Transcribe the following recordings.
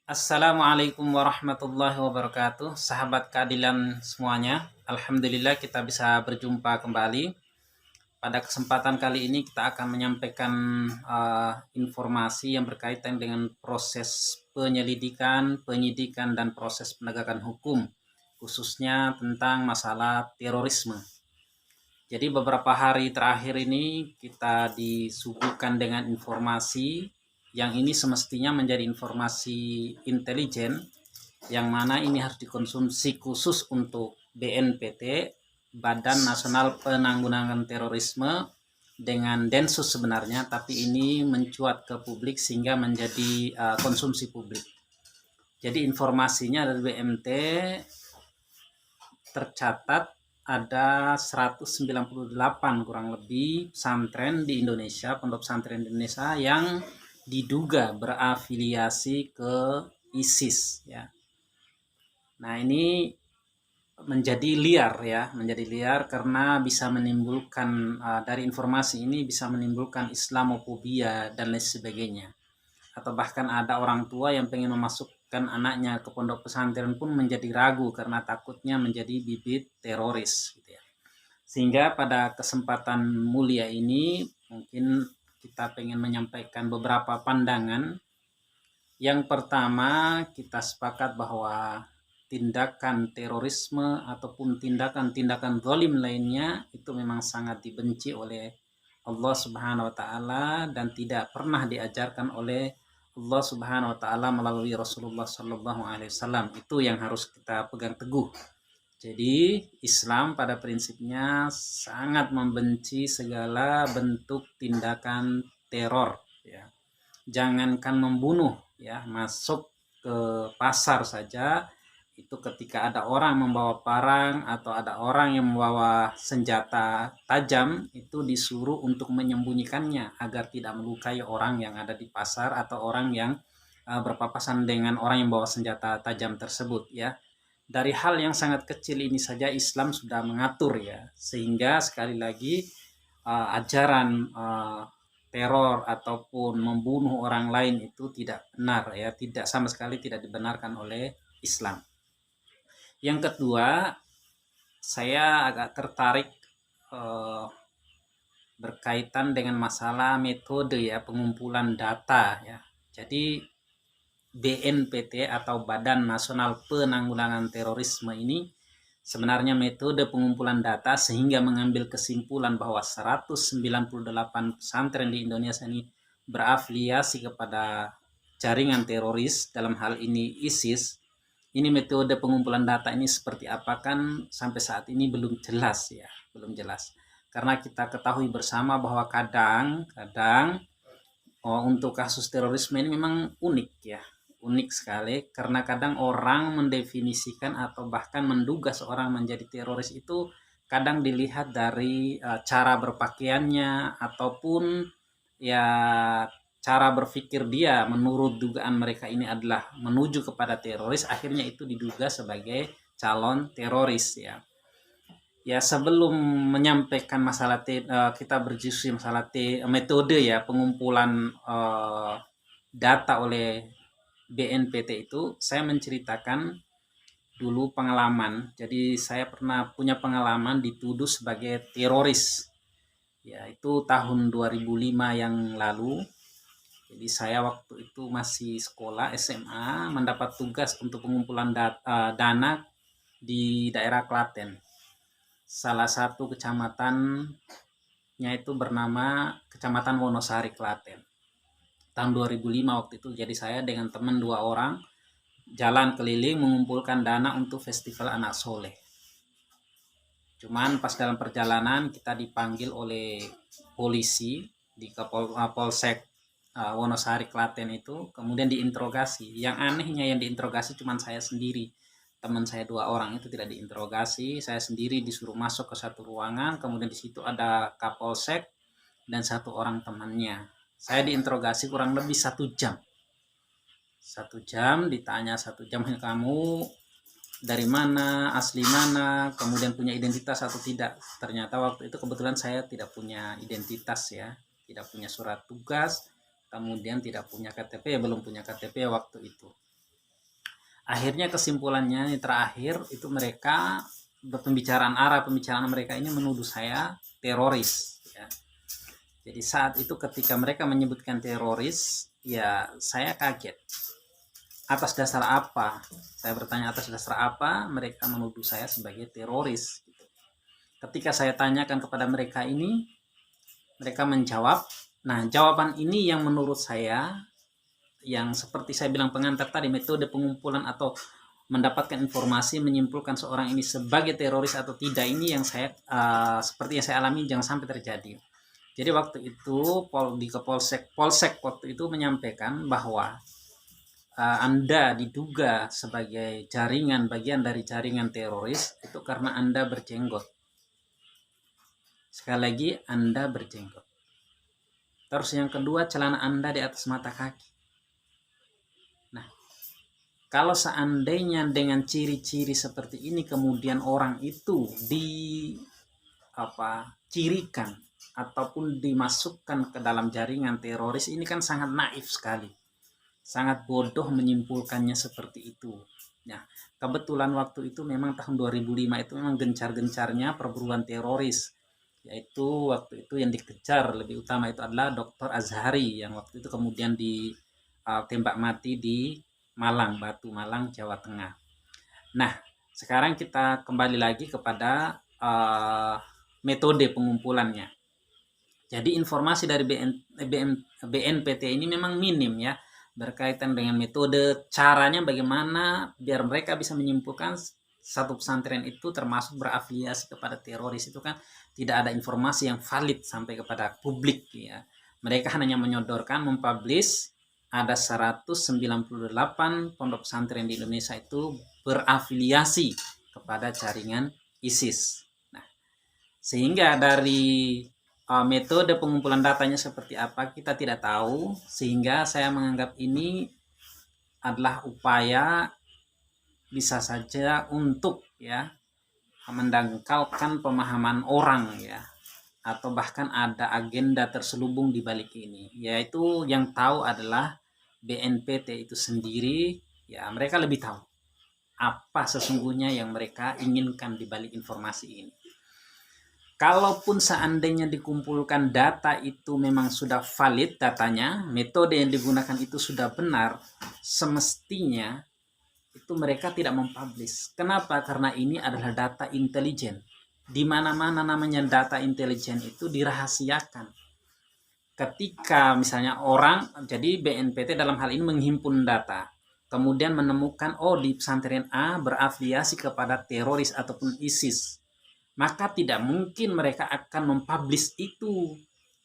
Assalamualaikum warahmatullahi wabarakatuh, sahabat keadilan semuanya. Alhamdulillah kita bisa berjumpa kembali. Pada kesempatan kali ini kita akan menyampaikan informasi yang berkaitan dengan proses penyelidikan, penyidikan, dan proses penegakan hukum, khususnya tentang masalah terorisme. Jadi beberapa hari terakhir ini kita disuguhkan dengan informasi yang ini semestinya menjadi informasi intelijen, yang mana ini harus dikonsumsi khusus untuk BNPT, Badan Nasional Penanggulangan Terorisme, dengan Densus sebenarnya, tapi ini mencuat ke publik sehingga menjadi konsumsi publik. Jadi informasinya dari BMT tercatat ada 198 kurang lebih pesantren di Indonesia, pondok pesantren di Indonesia yang diduga berafiliasi ke ISIS ya. Nah, ini menjadi liar karena bisa menimbulkan dari informasi ini bisa menimbulkan Islamofobia dan lain sebagainya. Atau bahkan ada orang tua yang pengen memasukkan anaknya ke pondok pesantren pun menjadi ragu karena takutnya menjadi bibit teroris gitu ya. Sehingga pada kesempatan mulia ini mungkin kita pengen menyampaikan beberapa pandangan. Yang pertama, kita sepakat bahwa tindakan terorisme ataupun tindakan-tindakan zalim lainnya itu memang sangat dibenci oleh Allah Subhanahu wa taala dan tidak pernah diajarkan oleh Allah Subhanahu wa taala melalui Rasulullah sallallahu alaihi wasallam. Itu yang harus kita pegang teguh. Jadi Islam pada prinsipnya sangat membenci segala bentuk tindakan teror ya. Jangankan membunuh ya, masuk ke pasar saja itu ketika ada orang membawa parang atau ada orang yang membawa senjata tajam itu disuruh untuk menyembunyikannya agar tidak melukai orang yang ada di pasar atau orang yang berpapasan dengan orang yang bawa senjata tajam tersebut ya. Dari hal yang sangat kecil ini saja Islam sudah mengatur ya, sehingga sekali lagi ajaran teror ataupun membunuh orang lain itu tidak benar ya, tidak sama sekali tidak dibenarkan oleh Islam. Yang kedua, saya agak tertarik berkaitan dengan masalah metode ya, pengumpulan data ya. Jadi BNPT atau Badan Nasional Penanggulangan Terorisme ini sebenarnya metode pengumpulan data sehingga mengambil kesimpulan bahwa 198 pesantren di Indonesia ini berafiliasi kepada jaringan teroris, dalam hal ini ISIS. Ini metode pengumpulan data ini seperti apa kan sampai saat ini belum jelas ya, belum jelas. Karena kita ketahui bersama bahwa kadang untuk kasus terorisme ini memang unik ya, unik sekali karena kadang orang mendefinisikan atau bahkan menduga seorang menjadi teroris itu kadang dilihat dari cara berpakaiannya ataupun ya cara berpikir dia menurut dugaan mereka ini adalah menuju kepada teroris, akhirnya itu diduga sebagai calon teroris ya. Ya, sebelum menyampaikan masalah kita berdiskusi masalah metode ya pengumpulan data oleh BNPT itu, saya menceritakan dulu pengalaman. Jadi saya pernah punya pengalaman dituduh sebagai teroris. Ya, itu tahun 2005 yang lalu. Jadi saya waktu itu masih sekolah SMA mendapat tugas untuk pengumpulan dana di daerah Klaten. Salah satu kecamatannya itu bernama Kecamatan Wonosari, Klaten. Tahun 2005 waktu itu, jadi saya dengan teman 2 orang jalan keliling mengumpulkan dana untuk festival anak soleh. Cuman pas dalam perjalanan kita dipanggil oleh polisi di Polsek Wonosari Klaten itu, kemudian diinterogasi. Yang anehnya yang diinterogasi cuman saya sendiri. Teman saya 2 orang itu tidak diinterogasi, saya sendiri disuruh masuk ke satu ruangan, kemudian di situ ada Kapolsek dan 1 orang temannya. Saya diinterogasi kurang lebih 1 jam. 1 jam ditanya 1 jam, kamu dari mana, asli mana, kemudian punya identitas atau tidak. Ternyata waktu itu kebetulan saya tidak punya identitas ya, tidak punya surat tugas, kemudian tidak punya KTP, belum punya KTP waktu itu. Akhirnya kesimpulannya yang terakhir itu mereka pembicaraan mereka ini menuduh saya teroris ya. Jadi saat itu ketika mereka menyebutkan teroris, ya saya kaget. Atas dasar apa? Saya bertanya atas dasar apa mereka menuduh saya sebagai teroris. Ketika saya tanyakan kepada mereka ini, mereka menjawab. Nah, jawaban ini yang menurut saya, yang seperti saya bilang pengantar tadi, metode pengumpulan atau mendapatkan informasi menyimpulkan seorang ini sebagai teroris atau tidak, ini yang saya seperti yang saya alami jangan sampai terjadi. Jadi waktu itu di Polsek waktu itu menyampaikan bahwa Anda diduga sebagai bagian dari jaringan teroris itu karena Anda berjenggot. Sekali lagi, Anda berjenggot. Terus yang kedua, celana Anda di atas mata kaki. Nah, kalau seandainya dengan ciri-ciri seperti ini kemudian orang itu cirikan ataupun dimasukkan ke dalam jaringan teroris, ini kan sangat naif sekali. Sangat bodoh menyimpulkannya seperti itu. Nah, kebetulan waktu itu memang tahun 2005 itu memang gencar-gencarnya perburuan teroris. Yaitu waktu itu yang dikejar lebih utama itu adalah Dr. Azhari yang waktu itu kemudian ditembak mati di Batu Malang, Jawa Tengah. Nah, sekarang kita kembali lagi kepada metode pengumpulannya. Jadi informasi dari BNPT ini memang minim ya, berkaitan dengan metode, caranya bagaimana biar mereka bisa menyimpulkan satu pesantren itu termasuk berafiliasi kepada teroris, itu kan tidak ada informasi yang valid sampai kepada publik ya. Mereka hanya menyodorkan, mempublish ada 198 pondok pesantren di Indonesia itu berafiliasi kepada jaringan ISIS. Nah, sehingga dari metode pengumpulan datanya seperti apa kita tidak tahu, sehingga saya menganggap ini adalah upaya bisa saja untuk ya mendangkalkan pemahaman orang ya, atau bahkan ada agenda terselubung di balik ini, yaitu yang tahu adalah BNPT itu sendiri ya. Mereka lebih tahu apa sesungguhnya yang mereka inginkan di balik informasi ini. Kalaupun seandainya dikumpulkan data itu memang sudah valid datanya, metode yang digunakan itu sudah benar, semestinya itu mereka tidak mempublish. Kenapa? Karena ini adalah data intelijen. Di mana-mana namanya data intelijen itu dirahasiakan. Ketika misalnya jadi BNPT dalam hal ini menghimpun data, kemudian menemukan di pesantren A berafiliasi kepada teroris ataupun ISIS, maka tidak mungkin mereka akan mempublish itu.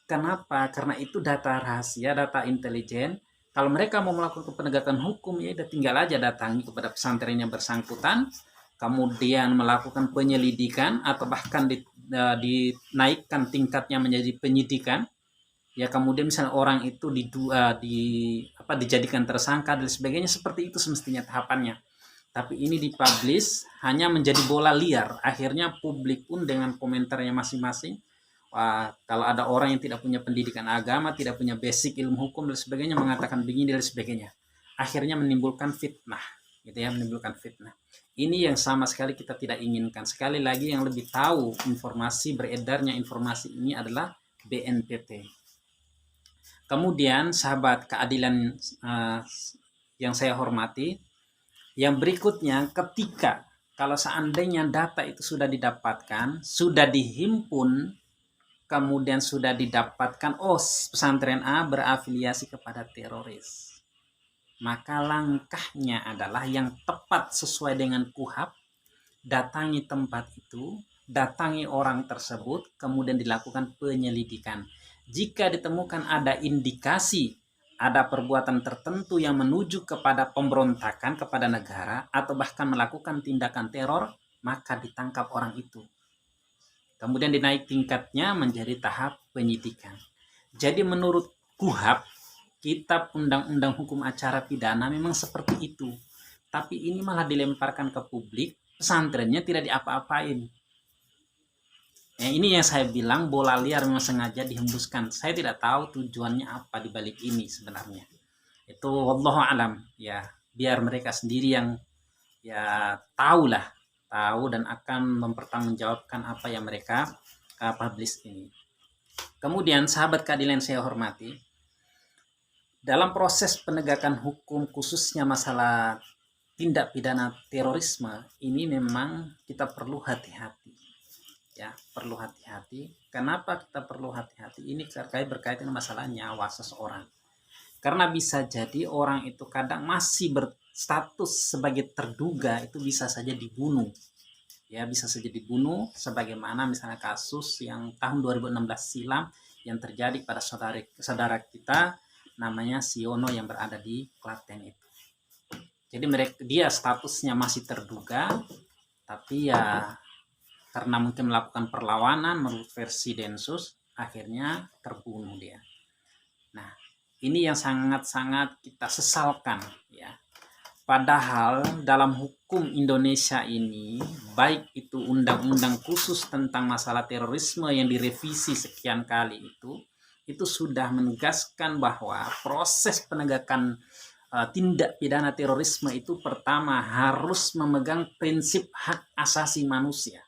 Kenapa? Karena itu data rahasia, data intelijen. Kalau mereka mau melakukan penegakan hukum, ya tinggal aja datangi kepada pesantren yang bersangkutan, kemudian melakukan penyelidikan atau bahkan dinaikkan tingkatnya menjadi penyidikan. Ya kemudian misalnya orang itu dijadikan tersangka dan sebagainya, seperti itu semestinya tahapannya. Tapi ini dipublish hanya menjadi bola liar. Akhirnya publik pun dengan komentarnya masing-masing. Kalau ada orang yang tidak punya pendidikan agama, tidak punya basic ilmu hukum dan sebagainya, mengatakan begini dan sebagainya. Akhirnya menimbulkan fitnah, gitu ya, menimbulkan fitnah. Ini yang sama sekali kita tidak inginkan. Sekali lagi yang lebih tahu beredarnya informasi ini adalah BNPT. Kemudian sahabat keadilan yang saya hormati, yang berikutnya, ketika kalau seandainya data itu sudah didapatkan, sudah dihimpun, kemudian sudah didapatkan pesantren A berafiliasi kepada teroris, maka langkahnya adalah yang tepat sesuai dengan KUHAP, datangi tempat itu, datangi orang tersebut, kemudian dilakukan penyelidikan. Jika ditemukan ada indikasi ada perbuatan tertentu yang menuju kepada pemberontakan kepada negara atau bahkan melakukan tindakan teror, maka ditangkap orang itu. Kemudian dinaik tingkatnya menjadi tahap penyidikan. Jadi menurut KUHAP, Kitab Undang-Undang Hukum Acara Pidana, memang seperti itu. Tapi ini malah dilemparkan ke publik, pesantrennya tidak diapa-apain. Ini yang saya bilang bola liar memang sengaja dihembuskan. Saya tidak tahu tujuannya apa di balik ini sebenarnya. Itu wallahu alam ya, biar mereka sendiri yang ya tahu dan akan mempertanggungjawabkan apa yang mereka publish ini. Kemudian sahabat keadilan saya hormati, dalam proses penegakan hukum khususnya masalah tindak pidana terorisme ini memang kita perlu hati-hati. Ya, perlu hati-hati. Kenapa kita perlu hati-hati? Ini berkaitan dengan masalah nyawa seseorang. Karena bisa jadi orang itu kadang masih berstatus sebagai terduga, itu bisa saja dibunuh. Ya, bisa saja dibunuh sebagaimana misalnya kasus yang tahun 2016 silam yang terjadi pada saudara kita namanya Siono yang berada di Klaten itu. Jadi dia statusnya masih terduga, tapi ya karena mungkin melakukan perlawanan menurut versi Densus, akhirnya terbunuh dia. Nah, ini yang sangat-sangat kita sesalkan ya. Padahal dalam hukum Indonesia ini, baik itu undang-undang khusus tentang masalah terorisme yang direvisi sekian kali itu sudah menegaskan bahwa proses penegakan tindak pidana terorisme itu pertama harus memegang prinsip hak asasi manusia.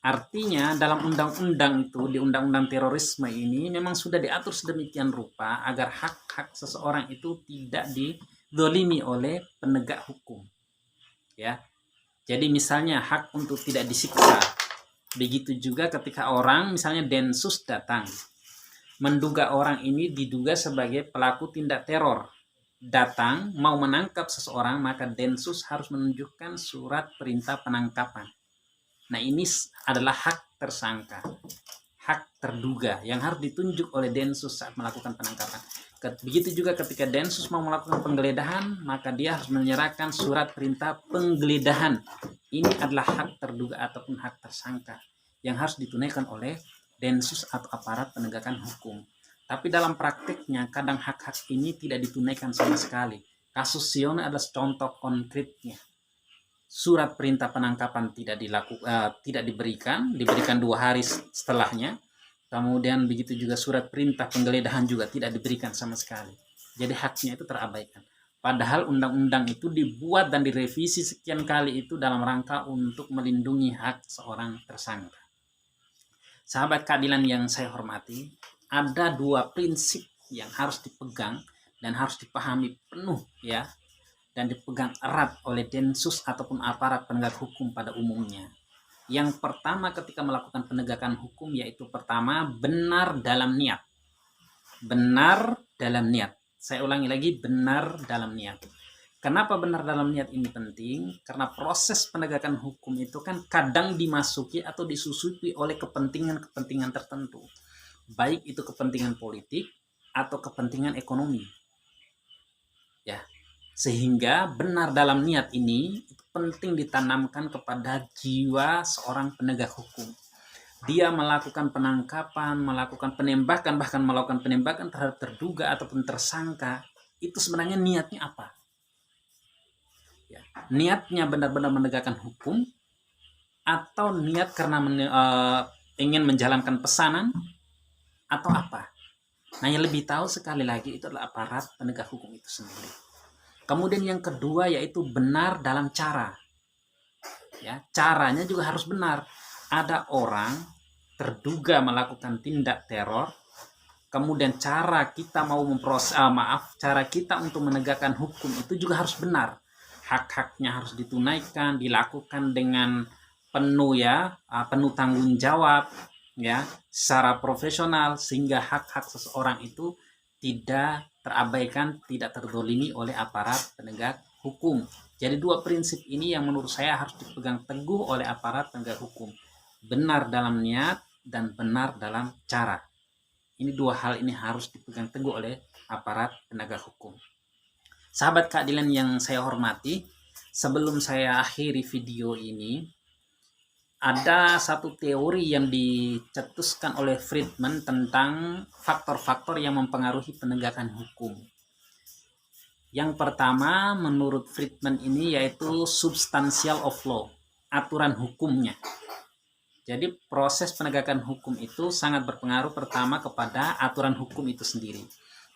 Artinya dalam undang-undang itu, di undang-undang terorisme ini memang sudah diatur sedemikian rupa agar hak-hak seseorang itu tidak dizalimi oleh penegak hukum. Ya. Jadi misalnya hak untuk tidak disiksa. Begitu juga ketika orang misalnya Densus datang menduga orang ini diduga sebagai pelaku tindak teror. Datang mau menangkap seseorang, maka Densus harus menunjukkan surat perintah penangkapan. Nah, ini adalah hak tersangka, hak terduga yang harus ditunjuk oleh Densus saat melakukan penangkapan. Begitu juga ketika Densus mau melakukan penggeledahan, maka dia harus menyerahkan surat perintah penggeledahan. Ini adalah hak terduga ataupun hak tersangka yang harus ditunaikan oleh Densus atau aparat penegakan hukum. Tapi dalam praktiknya kadang hak-hak ini tidak ditunaikan sama sekali. Kasus Siono adalah contoh konkretnya. Surat perintah penangkapan tidak diberikan 2 hari setelahnya. Kemudian begitu juga surat perintah penggeledahan juga tidak diberikan sama sekali. Jadi haknya itu terabaikan. Padahal undang-undang itu dibuat dan direvisi sekian kali itu dalam rangka untuk melindungi hak seorang tersangka. Sahabat keadilan yang saya hormati, ada 2 prinsip yang harus dipegang dan harus dipahami penuh ya, dan dipegang erat oleh Densus ataupun aparat penegak hukum pada umumnya. Yang pertama ketika melakukan penegakan hukum yaitu pertama benar dalam niat. Benar dalam niat. Saya ulangi lagi, benar dalam niat. Kenapa benar dalam niat ini penting? Karena proses penegakan hukum itu kan kadang dimasuki atau disusupi oleh kepentingan-kepentingan tertentu. Baik itu kepentingan politik atau kepentingan ekonomi. Ya. Sehingga benar dalam niat ini itu penting ditanamkan kepada jiwa seorang penegak hukum. Dia melakukan penangkapan, melakukan penembakan, bahkan melakukan penembakan terhadap terduga ataupun tersangka, itu sebenarnya niatnya apa? Ya, niatnya benar-benar menegakkan hukum atau niat karena ingin menjalankan pesanan atau apa? Nah, yang lebih tahu sekali lagi itu adalah aparat penegak hukum itu sendiri. Kemudian yang kedua yaitu benar dalam cara. Ya, caranya juga harus benar. Ada orang terduga melakukan tindak teror, kemudian cara kita mau cara kita untuk menegakkan hukum itu juga harus benar. Hak-haknya harus ditunaikan, dilakukan dengan penuh penuh tanggung jawab ya, secara profesional sehingga hak-hak seseorang itu tidak terabaikan, tidak terzalimi oleh aparat penegak hukum. Jadi 2 prinsip ini yang menurut saya harus dipegang teguh oleh aparat penegak hukum. Benar dalam niat dan benar dalam cara. Ini 2 hal ini harus dipegang teguh oleh aparat penegak hukum. Sahabat keadilan yang saya hormati, sebelum saya akhiri video ini, ada satu teori yang dicetuskan oleh Friedman tentang faktor-faktor yang mempengaruhi penegakan hukum. Yang pertama menurut Friedman ini yaitu substansial of law, aturan hukumnya. Jadi proses penegakan hukum itu sangat berpengaruh pertama kepada aturan hukum itu sendiri.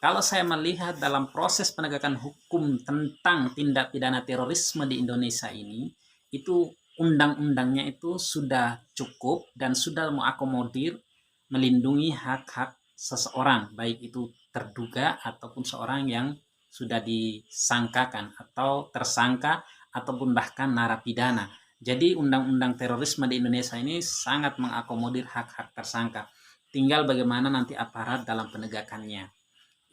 Kalau saya melihat dalam proses penegakan hukum tentang tindak pidana terorisme di Indonesia ini, itu undang-undangnya itu sudah cukup dan sudah mengakomodir melindungi hak-hak seseorang, baik itu terduga ataupun seorang yang sudah disangkakan atau tersangka ataupun bahkan narapidana. Jadi undang-undang terorisme di Indonesia ini sangat mengakomodir hak-hak tersangka. Tinggal bagaimana nanti aparat dalam penegakannya.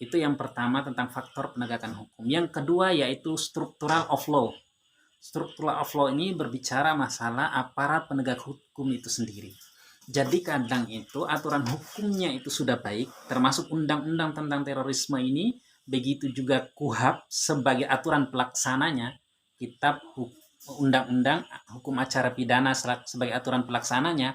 Itu yang pertama tentang faktor penegakan hukum. Yang kedua yaitu structural of law. Structural of law ini berbicara masalah aparat penegak hukum itu sendiri. Jadi kadang itu aturan hukumnya itu sudah baik, termasuk undang-undang tentang terorisme ini, begitu juga KUHP sebagai aturan pelaksananya, kitab undang-undang hukum acara pidana sebagai aturan pelaksananya,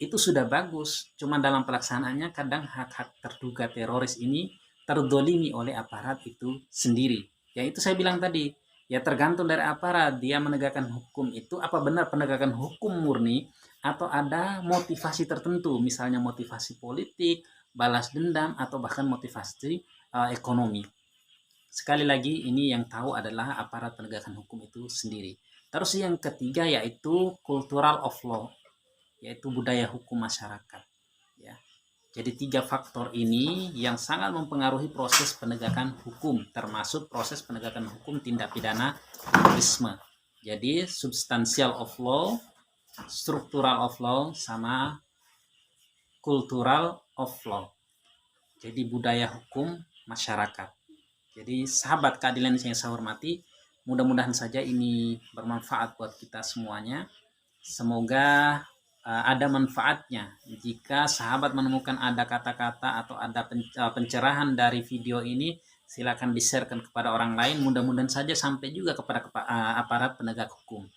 itu sudah bagus. Cuma dalam pelaksanaannya kadang hak-hak terduga teroris ini terdolimi oleh aparat itu sendiri. Ya itu saya bilang tadi, ya tergantung dari aparat. Dia menegakkan hukum itu apa benar penegakan hukum murni atau ada motivasi tertentu, misalnya motivasi politik, balas dendam, atau bahkan motivasi ekonomi. Sekali lagi ini yang tahu adalah aparat penegakan hukum itu sendiri. Terus yang ketiga yaitu cultural of law, yaitu budaya hukum masyarakat. Ya. Jadi 3 faktor ini yang sangat mempengaruhi proses penegakan hukum, termasuk proses penegakan hukum tindak pidana terorisme. Jadi substansial of law, structural of law, sama cultural of law. Jadi budaya hukum masyarakat. Jadi sahabat keadilan yang saya hormati, mudah-mudahan saja ini bermanfaat buat kita semuanya. Semoga ada manfaatnya. Jika sahabat menemukan ada kata-kata atau ada pencerahan dari video ini, silakan di-sharekan kepada orang lain. Mudah-mudahan saja sampai juga kepada aparat penegak hukum.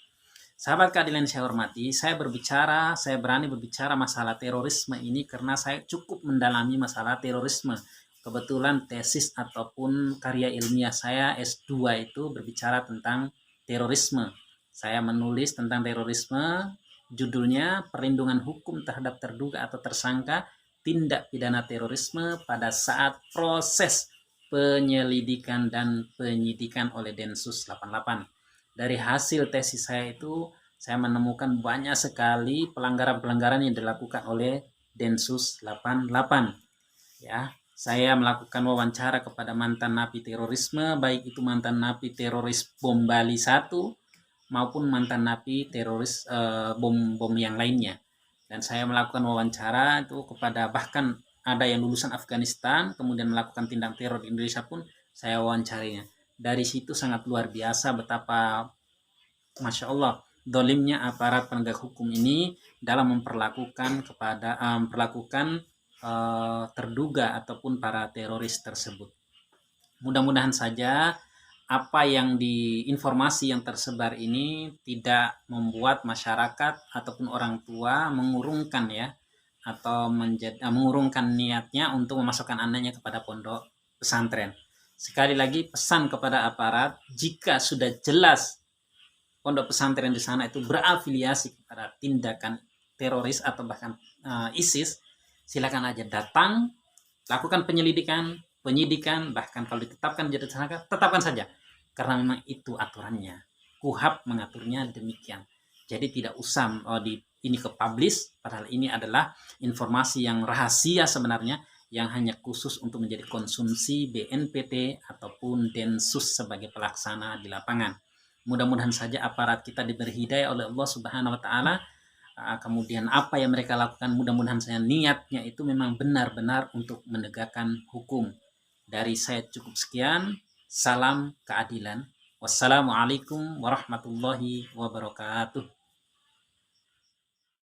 Sahabat keadilan saya hormati, saya berani berbicara masalah terorisme ini karena saya cukup mendalami masalah terorisme. Kebetulan tesis ataupun karya ilmiah saya S2 itu berbicara tentang terorisme. Saya menulis tentang terorisme, judulnya Perlindungan Hukum Terhadap Terduga atau Tersangka Tindak Pidana Terorisme pada saat proses penyelidikan dan penyidikan oleh Densus 88. Dari hasil tesis saya itu, saya menemukan banyak sekali pelanggaran-pelanggaran yang dilakukan oleh Densus 88. Ya, saya melakukan wawancara kepada mantan napi terorisme, baik itu mantan napi teroris bom Bali 1 maupun mantan napi teroris bom yang lainnya. Dan saya melakukan wawancara itu kepada bahkan ada yang lulusan Afghanistan kemudian melakukan tindak teror di Indonesia pun saya wawancarinya. Dari situ sangat luar biasa betapa Masya Allah dolimnya aparat penegak hukum ini dalam memperlakukan terduga ataupun para teroris tersebut. Mudah-mudahan saja apa yang informasi yang tersebar ini tidak membuat masyarakat ataupun orang tua mengurungkan ya atau mengurungkan niatnya untuk memasukkan anaknya kepada pondok pesantren. Sekali lagi pesan kepada aparat, jika sudah jelas pondok pesantren di sana itu berafiliasi kepada tindakan teroris atau bahkan ISIS, silakan aja datang, lakukan penyidikan, bahkan kalau ditetapkan jadi tersangka, tetapkan saja. Karena memang itu aturannya. KUHP mengaturnya demikian. Jadi tidak usah ini ke publish, padahal ini adalah informasi yang rahasia sebenarnya, yang hanya khusus untuk menjadi konsumsi BNPT ataupun Densus sebagai pelaksana di lapangan. Mudah-mudahan saja aparat kita diberi hidayah oleh Allah Subhanahu wa taala. Kemudian apa yang mereka lakukan, mudah-mudahan saya niatnya itu memang benar-benar untuk menegakkan hukum. Dari saya cukup sekian. Salam keadilan. Wassalamualaikum warahmatullahi wabarakatuh.